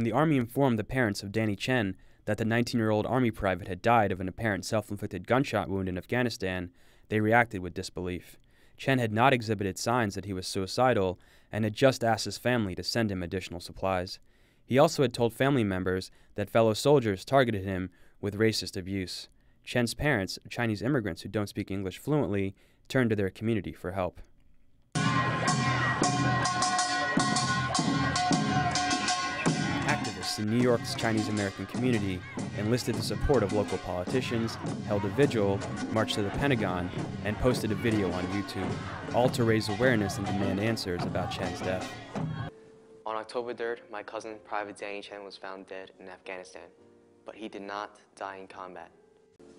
When the Army informed the parents of Danny Chen that the 19-year-old Army private had died of an apparent self-inflicted gunshot wound in Afghanistan, they reacted with disbelief. Chen had not exhibited signs that he was suicidal and had just asked his family to send him additional supplies. He also had told family members that fellow soldiers targeted him with racist abuse. Chen's parents, Chinese immigrants who don't speak English fluently, turned to their community for help. Activists in New York's Chinese American community enlisted the support of local politicians, held a vigil, marched to the Pentagon, and posted a video on YouTube, all to raise awareness and demand answers about Chen's death. On October 3rd, my cousin, Private Danny Chen, was found dead in Afghanistan, but he did not die in combat.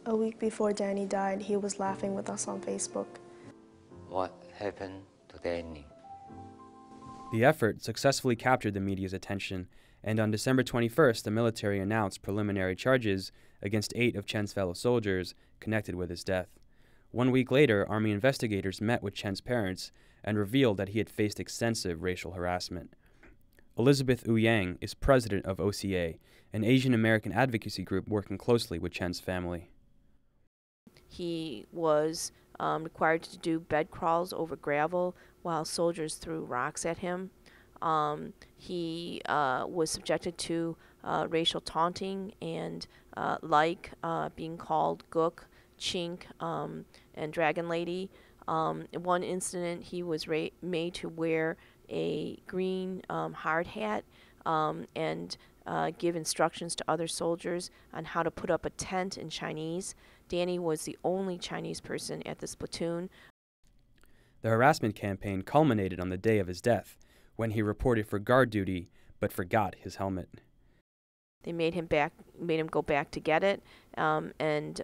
A week before Danny died, he was laughing with us on Facebook. What happened to Danny? The effort successfully captured the media's attention, and on December 21st, the military announced preliminary charges against 8 of Chen's fellow soldiers connected with his death. 1 week later, Army investigators met with Chen's parents and revealed that he had faced extensive racial harassment. Elizabeth Wu Yang is president of OCA, an Asian American advocacy group working closely with Chen's family. He was required to do bed crawls over gravel while soldiers threw rocks at him. He was subjected to racial taunting and being called Gook, Chink, and Dragon Lady. In one incident, he was made to wear a green hard hat and give instructions to other soldiers on how to put up a tent in Chinese. Danny was the only Chinese person at this platoon. The harassment campaign culminated on the day of his death, when he reported for guard duty but forgot his helmet. They made him go back to get it, and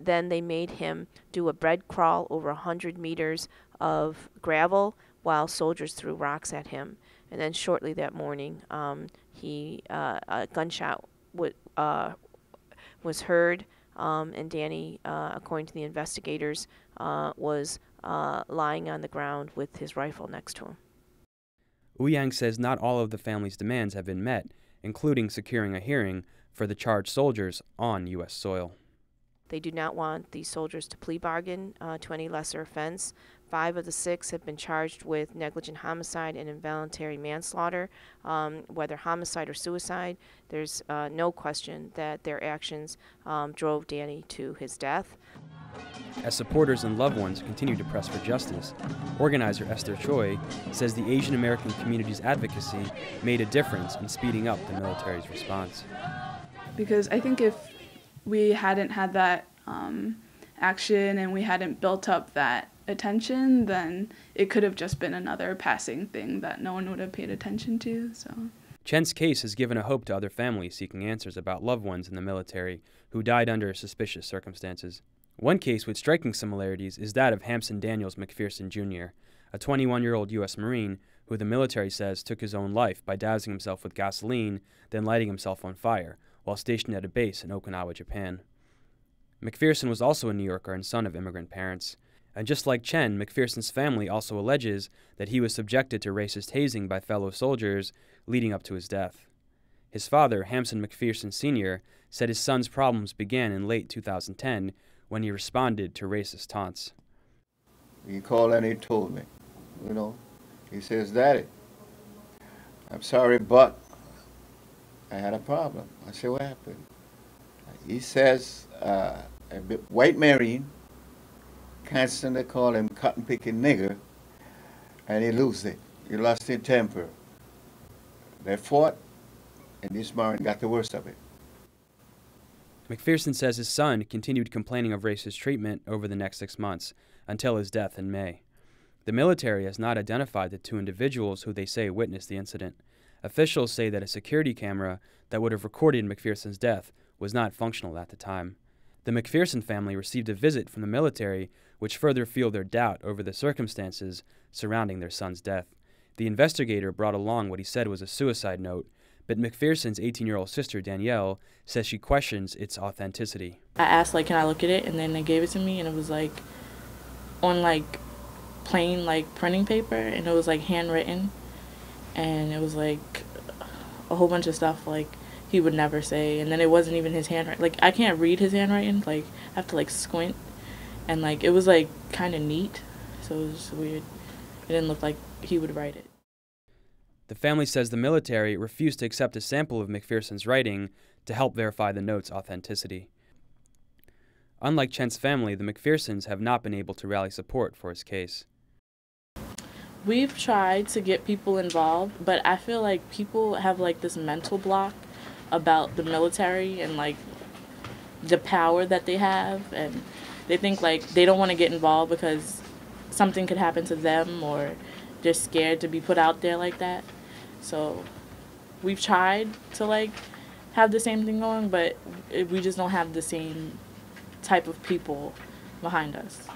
then they made him do a bread crawl over 100 meters of gravel while soldiers threw rocks at him. And then shortly that morning, a gunshot was heard, and Danny, according to the investigators, was lying on the ground with his rifle next to him. Wu Yang says not all of the family's demands have been met, including securing a hearing for the charged soldiers on U.S. soil. They do not want these soldiers to plea bargain to any lesser offense. 5 of the 6 have been charged with negligent homicide and involuntary manslaughter. Whether homicide or suicide, there's no question that their actions drove Danny to his death. As supporters and loved ones continue to press for justice, organizer Esther Choi says the Asian American community's advocacy made a difference in speeding up the military's response. Because I think if we hadn't had that action and we hadn't built up that attention, then it could have just been another passing thing that no one would have paid attention to. So Chen's case has given a hope to other families seeking answers about loved ones in the military who died under suspicious circumstances. One case with striking similarities is that of Hampson Daniels McPherson Jr., a 21-year-old U.S. Marine who the military says took his own life by dousing himself with gasoline, then lighting himself on fire, while stationed at a base in Okinawa, Japan. McPherson was also a New Yorker and son of immigrant parents. And just like Chen, McPherson's family also alleges that he was subjected to racist hazing by fellow soldiers leading up to his death. His father, Hampson McPherson Sr., said his son's problems began in late 2010 when he responded to racist taunts. He called and he told me, he says, "Daddy, I'm sorry, but I had a problem." I said, "What happened?" He says, a white Marine constantly call him cotton-picking nigger, and he lost it. He lost his temper. They fought, and this Marine got the worst of it. McPherson says his son continued complaining of racist treatment over the next 6 months, until his death in May. The military has not identified the 2 individuals who they say witnessed the incident. Officials say that a security camera that would have recorded McPherson's death was not functional at the time. The McPherson family received a visit from the military, which further fueled their doubt over the circumstances surrounding their son's death. The investigator brought along what he said was a suicide note, but McPherson's 18-year-old sister, Danielle, says she questions its authenticity. I asked, can I look at it? And then they gave it to me, and it was, on, plain, printing paper, and it was, handwritten. And it was, a whole bunch of stuff like he would never say, and then it wasn't even his handwriting. Like, I can't read his handwriting. Like, I have to like squint, and like it was like kind of neat, so it was just weird. It didn't look like he would write it. The family says the military refused to accept a sample of McPherson's writing to help verify the note's authenticity. Unlike Chen's family, the McPhersons have not been able to rally support for his case. We've tried to get people involved, but I feel like people have like this mental block about the military and like the power that they have, and they think like they don't want to get involved because something could happen to them, or they're scared to be put out there like that. So we've tried to like have the same thing going, but we just don't have the same type of people behind us.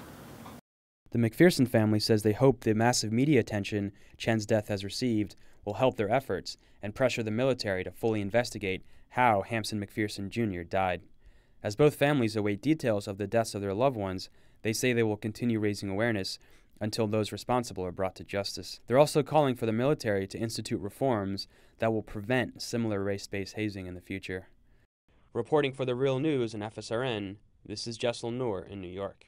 The McPherson family says they hope the massive media attention Chen's death has received will help their efforts and pressure the military to fully investigate how Hampson McPherson Jr. died. As both families await details of the deaths of their loved ones, they say they will continue raising awareness until those responsible are brought to justice. They're also calling for the military to institute reforms that will prevent similar race-based hazing in the future. Reporting for The Real News and FSRN, this is Jesselyn Noor in New York.